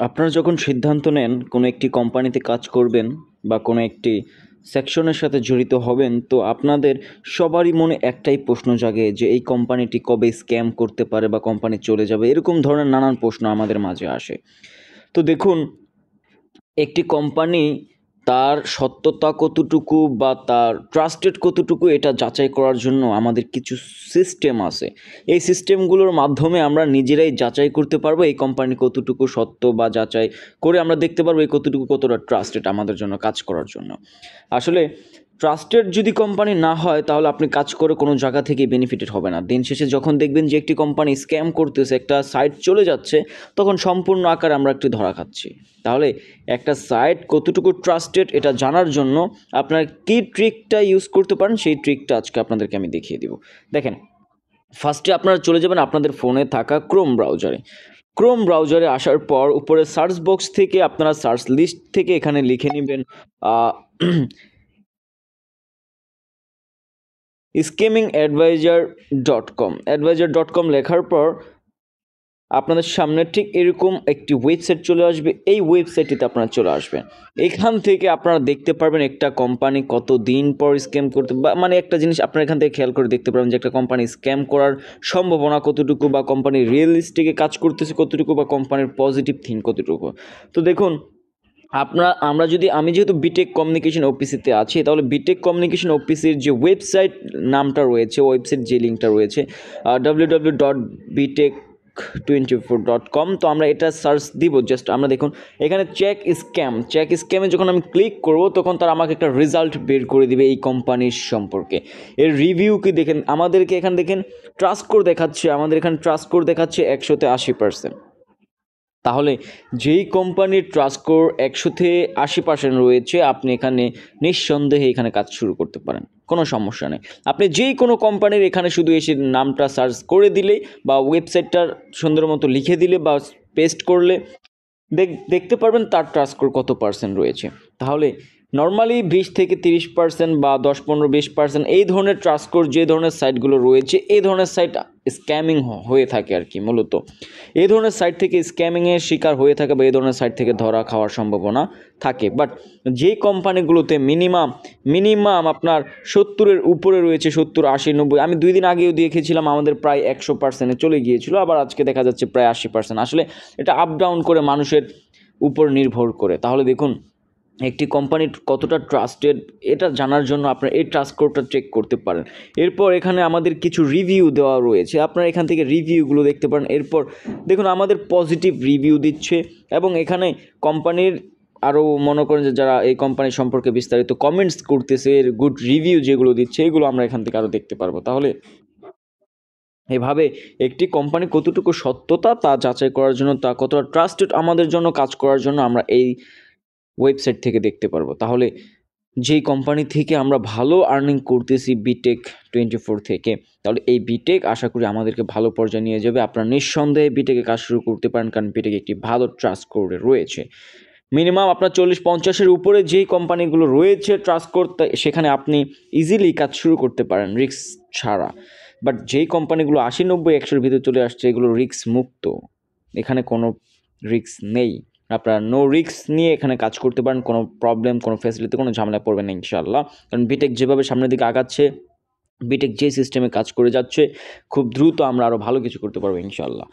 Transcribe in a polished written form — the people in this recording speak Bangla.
আপনারা যখন সিদ্ধান্ত নেন কোনো একটি কোম্পানিতে কাজ করবেন বা কোনো একটি সেকশনের সাথে জড়িত হবেন, তো আপনাদের সবারই মনে একটাই প্রশ্ন জাগে যে এই কোম্পানিটি কবে স্ক্যাম করতে পারে বা কোম্পানি চলে যাবে, এরকম ধরনের নানান প্রশ্ন আমাদের মাঝে আসে। তো দেখুন, একটি কোম্পানি তার সত্যতা কতটুকু বা তার ট্রাস্টেড কতটুকু এটা যাচাই করার জন্য আমাদের কিছু সিস্টেম আছে। এই সিস্টেমগুলোর মাধ্যমে আমরা নিজেরাই যাচাই করতে পারবো এই কোম্পানি কতটুকু সত্য, বা যাচাই করে আমরা দেখতে পারবো এই কতটা ট্রাস্টেড আমাদের জন্য কাজ করার জন্য। আসলে ট্রাস্টেড যদি কোম্পানি না হয় তাহলে আপনি কাজ করে কোনো জায়গা থেকে বেনিফিটেড হবে না। দিন শেষে যখন দেখবেন যে একটি কোম্পানি স্ক্যাম করতেছে, একটা সাইট চলে যাচ্ছে, তখন সম্পূর্ণ আকারে আমরা একটু ধরা খাচ্ছি। তাহলে একটা সাইট কতটুকু ট্রাস্টেড এটা জানার জন্য আপনার কী ট্রিকটা ইউজ করতে পারেন, সেই ট্রিকটা আজকে আপনাদেরকে আমি দেখিয়ে দিব। দেখেন, ফার্স্টে আপনারা চলে যাবেন আপনাদের ফোনে থাকা ক্রোম ব্রাউজারে আসার পর উপরে সার্চ বক্স থেকে আপনারা সার্চ লিস্ট থেকে এখানে লিখে নেবেন scamming advisor.com লেখার পর আপনাদের সামনে ঠিক এরকম একটি ওয়েবসাইট চলে আসবে। এই ওয়েবসাইটটিতে আপনারা চলে আসবেন। এখান থেকে আপনারা দেখতে পারবেন একটা কোম্পানি কত দিন পর স্ক্যাম করতে, বা মানে একটা জিনিস আপনারা এখান থেকে খেয়াল করে দেখতে পারবেন যে একটা কোম্পানি স্ক্যাম করার সম্ভাবনা কতটুকু, বা কোম্পানি রিয়েলিস্টিকে কাজ করতেছে কতটুকু, বা কোম্পানির পজিটিভ থিং কতটুকু। তো দেখুন, আমি যেহেতু বিটেক কমিউনিকেশন ওপিসিতে আছি, তাহলে বিটেক কমিউনিকেশন ওপিসির যে ওয়েবসাইট নামটা রয়েছে, ওয়েবসাইট যে লিঙ্কটা রয়েছে www.bitech24.com, তো আমরা এটা সার্চ দিব। জাস্ট আমরা দেখুন এখানে চেক স্ক্যামে যখন আমি ক্লিক করব, তখন তারা আমাকে একটা রেজাল্ট বের করে দিবে এই কোম্পানির সম্পর্কে। এর রিভিউ কি দেখেন, আমাদেরকে এখানে দেখেন ট্রাস্ট স্কোর দেখাচ্ছে, আমাদের এখানে ট্রাস্ট স্কোর দেখাচ্ছে 100-তে 80%। তাহলে যেই কোম্পানির ট্রাস্ট স্কোর 100-তে 80% রয়েছে, আপনি এখানে নিঃসন্দেহে এখানে কাজ শুরু করতে পারেন, কোনো সমস্যা নেই। আপনি যেই কোনো কোম্পানির এখানে শুধু এসে নামটা সার্চ করে দিলেই, বা ওয়েবসাইটটার সুন্দর মতো লিখে দিলে বা পেস্ট করলে দেখতে পারবেন তার ট্রাস্ট স্কোর কত পার্সেন্ট রয়েছে। তাহলে নর্মালি 20-30% বা 10-15-20% এই ধরনের ট্রাস্ট স্কোর যে ধরনের সাইটগুলো রয়েছে, এই ধরনের সাইট স্ক্যামিং হয়ে থাকে আর কি। মূলত এই ধরনের সাইট থেকে স্ক্যামিংয়ের শিকার হয়ে থাকে, বা এই ধরনের সাইট থেকে ধরা খাওয়ার সম্ভাবনা থাকে। বাট যেই কোম্পানিগুলোতে মিনিমাম আপনার 70-এর উপরে রয়েছে, 70-80-90, আমি 2 দিন আগেও দেখেছিলাম আমাদের প্রায় 100%-এ চলে গিয়েছিল, আবার আজকে দেখা যাচ্ছে প্রায় 80%। আসলে এটা আপ ডাউন করে, মানুষের উপর নির্ভর করে। তাহলে দেখুন, একটি কোম্পানি কতটা ট্রাস্টেড এটা জানার জন্য আপনারা এই ট্রাস্ট স্কোরটা চেক করতে পারেন। এরপর এখানে আমাদের কিছু রিভিউ দেওয়া রয়েছে, আপনারা এখান থেকে রিভিউগুলো দেখতে পারেন। এরপর দেখুন আমাদের পজিটিভ রিভিউ দিচ্ছে, এবং এখানে কোম্পানির আরও মনে করেন যে যারা এই কোম্পানি সম্পর্কে বিস্তারিত কমেন্টস করতেছে, এর গুড রিভিউ যেগুলো দিচ্ছে, এগুলো আমরা এখান থেকে আরও দেখতে পারবো। তাহলে এভাবে একটি কোম্পানি কতটুকু সত্যতা তা যাচাই করার জন্য, তা কতটা ট্রাস্টেড আমাদের জন্য কাজ করার জন্য আমরা এই ওয়েবসাইট থেকে দেখতে পারবো। তাহলে যেই কোম্পানি থেকে আমরা ভালো আর্নিং করতেছি বিটেক24 থেকে, তাহলে এই বিটেক আশা করি আমাদেরকে ভালো পর্যায়ে নিয়ে যাবে। আপনারা নিঃসন্দেহে বিটেকে কাজ শুরু করতে পারেন, কারণ বিটেক একটি ভালো ট্রাস্ট স্কোরে রয়েছে। মিনিমাম আপনার 40-50-এর উপরে যেই কোম্পানিগুলো রয়েছে ট্রাস্ট করতে, সেখানে আপনি ইজিলি কাজ শুরু করতে পারেন রিস্ক ছাড়া। বাট যেই কোম্পানিগুলো 80-90-100-এর ভিতরে চলে আসছে, এগুলো রিস্ক মুক্ত, এখানে কোনো রিস্ক নেই। আপনারা নো রিস্ক নিয়ে এখানে কাজ করতে পারেন, কোনো প্রবলেম, কোনো ফ্যাসিলিটি, কোনো ঝামেলায় পড়বেন না ইনশাআল্লাহ। কারণ বিটেক যেভাবে সামনের দিকে আগাচ্ছে, বিটেক যে সিস্টেমে কাজ করে যাচ্ছে, খুব দ্রুত আমরা আরও ভালো কিছু করতে পারবো ইনশাআল্লাহ।